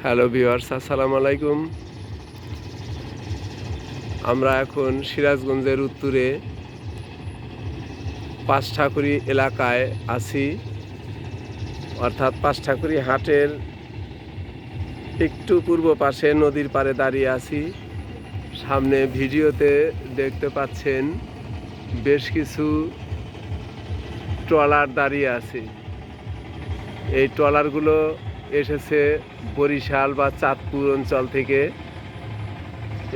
Hello viewers, আসসালামু আলাইকুম। আমরা এখন সিরাজগঞ্জের উত্তরে পাঁচঠাকুরি এলাকায় আছি, অর্থাৎ পাঁচঠাকুরি হাটের একটু পূর্ব পাশে নদীর পাড়ে দাঁড়িয়ে আছি। সামনে ভিডিওতে দেখতে পাচ্ছেন বেশ কিছু ট্রলার দাঁড়িয়ে আছে। এই ট্রলারগুলো এসেছে বরিশাল বা চাঁদপুর অঞ্চল থেকে,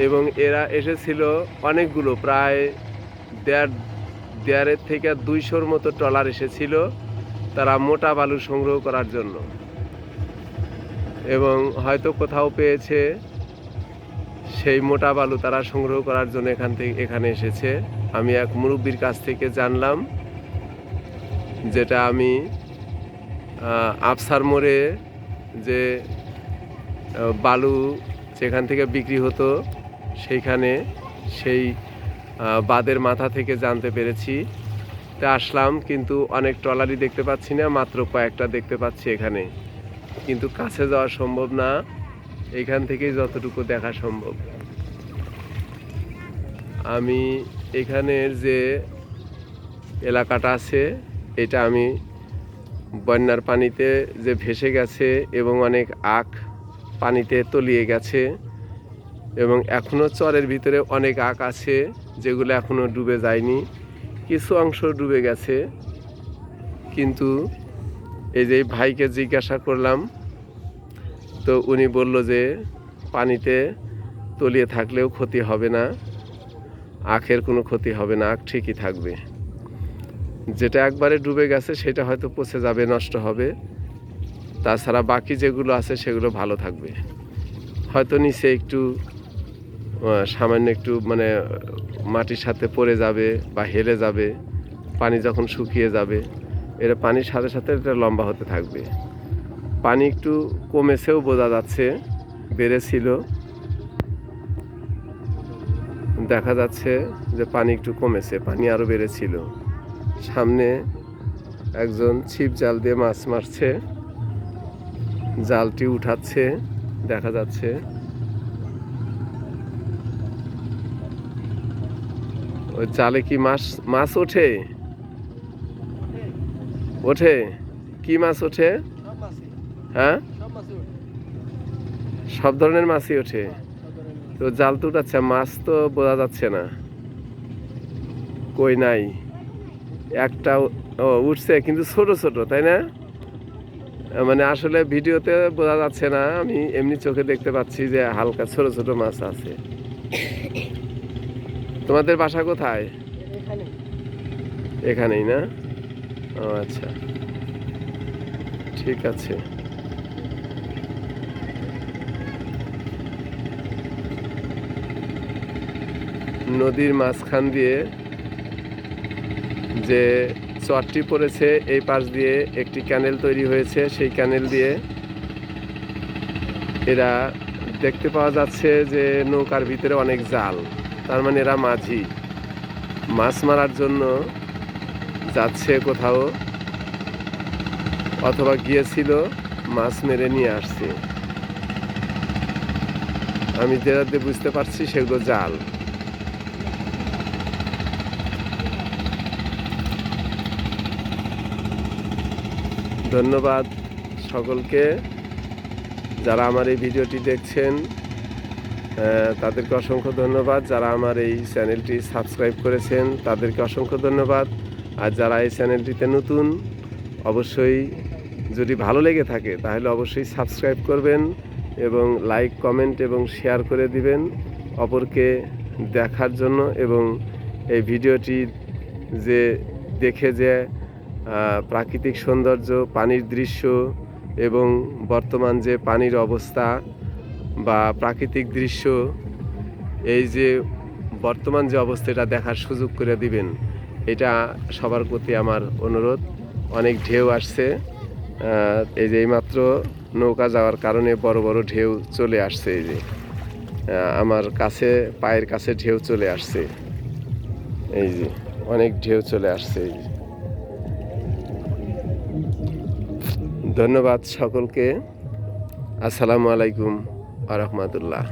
এবং এরা এসেছিল অনেকগুলো, প্রায় দেড়ের থেকে 200-র মতো ট্রলার এসেছিল তারা মোটা বালু সংগ্রহ করার জন্য, এবং হয়তো কোথাও পেয়েছে সেই মোটা বালু তারা সংগ্রহ করার জন্য এখানে এসেছে। আমি এক মুরব্বির কাছ থেকে জানলাম, যেটা আমি আফসার মোড়ে যে বালু যেখান থেকে বিক্রি হতো সেইখানে সেই বাঁধের মাথা থেকে জানতে পেরেছি। তা আসলাম, কিন্তু অনেক ট্রলারই দেখতে পাচ্ছি না, মাত্র কয়েকটা দেখতে পাচ্ছি এখানে, কিন্তু কাছে যাওয়া সম্ভব না, এইখান থেকেই যতটুকু দেখা সম্ভব। আমি এখানের যে এলাকাটা আছে এটা আমি বন্যার পানিতে যে ভেসে গেছে এবং অনেক আখ পানিতে তলিয়ে গেছে, এবং এখনও চরের ভিতরে অনেক আখ আছে যেগুলো এখনও ডুবে যায়নি, কিছু অংশ ডুবে গেছে। কিন্তু এই যে ভাইকে জিজ্ঞাসা করলাম, তো উনি বলল যে পানিতে তলিয়ে থাকলেও ক্ষতি হবে না, আখের কোনো ক্ষতি হবে না, আখ ঠিকই থাকবে। যেটা একবারে ডুবে গেছে সেটা হয়তো পচে যাবে, নষ্ট হবে, তাছাড়া বাকি যেগুলো আছে সেগুলো ভালো থাকবে। হয়তো নিচে একটু সামান্য একটু মানে মাটির সাথে পড়ে যাবে বা হেলে যাবে, পানি যখন শুকিয়ে যাবে, এটা পানির সাথে সাথে এটা লম্বা হতে থাকবে। পানি একটু কমেছেও বোঝা যাচ্ছে, বেড়েছিল, দেখা যাচ্ছে যে পানি একটু কমেছে, পানি আরও বেড়েছিল। সামনে একজন ছিপ জাল দিয়ে মাছ মারছে, জালটি উঠাচ্ছে, দেখা যাচ্ছে। ওই জালে কি মাছ ওঠে? ওঠে? কি মাছ ওঠে? হ্যাঁ, সব ধরনের মাছই ওঠে। তো জাল তো উঠাচ্ছে, মাছ তো বোঝা যাচ্ছে না, কই নাই। একটা উঠছে, কিন্তু ছোট ছোট, তাই না? মানে আসলে ভিডিওতে বোঝা যাচ্ছে না, আমি এমনি চোখে দেখতে পাচ্ছি যে হালকা ছোট ছোট মাছ আছে। তোমাদের বাসা কোথায়? এখানেই না? ও আচ্ছা, ঠিক আছে। নদীর মাঝখান দিয়ে যে চরটি পড়েছে, এই পাশ দিয়ে একটি ক্যানেল তৈরি হয়েছে, সেই ক্যানেল দিয়ে এরা দেখতে পাওয়া যাচ্ছে যে নৌকার ভিতরে অনেক জাল, তার মানে এরা মাঝি, মাছ মারার জন্য যাচ্ছে কোথাও, অথবা গিয়েছিল, মাছ মেরে নিয়ে আসছে। আমি যেটাতে বুঝতে পারছি সেগুলো জাল। ধন্যবাদ সকলকে যারা আমার এই ভিডিওটি দেখছেন, তাদেরকে অসংখ্য ধন্যবাদ। যারা আমার এই চ্যানেলটি সাবস্ক্রাইব করেছেন তাদেরকে অসংখ্য ধন্যবাদ। আর যারা এই চ্যানেলটিতে নতুন, অবশ্যই যদি ভালো লেগে থাকে তাহলে অবশ্যই সাবস্ক্রাইব করবেন, এবং লাইক, কমেন্ট এবং শেয়ার করে দিবেন অপরকে দেখার জন্য। এবং এই ভিডিওটি যে দেখে যে প্রাকৃতিক সৌন্দর্য, পানির দৃশ্য এবং বর্তমান যে পানির অবস্থা বা প্রাকৃতিক দৃশ্য, এই যে বর্তমান যে অবস্থাটা দেখার সুযোগ করে দিবেন, এটা সবার প্রতি আমার অনুরোধ। অনেক ঢেউ আসছে, এই যে এইমাত্র নৌকা যাওয়ার কারণে বড় বড় ঢেউ চলে আসছে, এই যে আমার কাছে পায়ের কাছে ঢেউ চলে আসছে, এই যে অনেক ঢেউ চলে আসছে। এই যে ধন্যবাদ সকলকে। আসসালামু আলাইকুম আ রহমতুল্লাহ।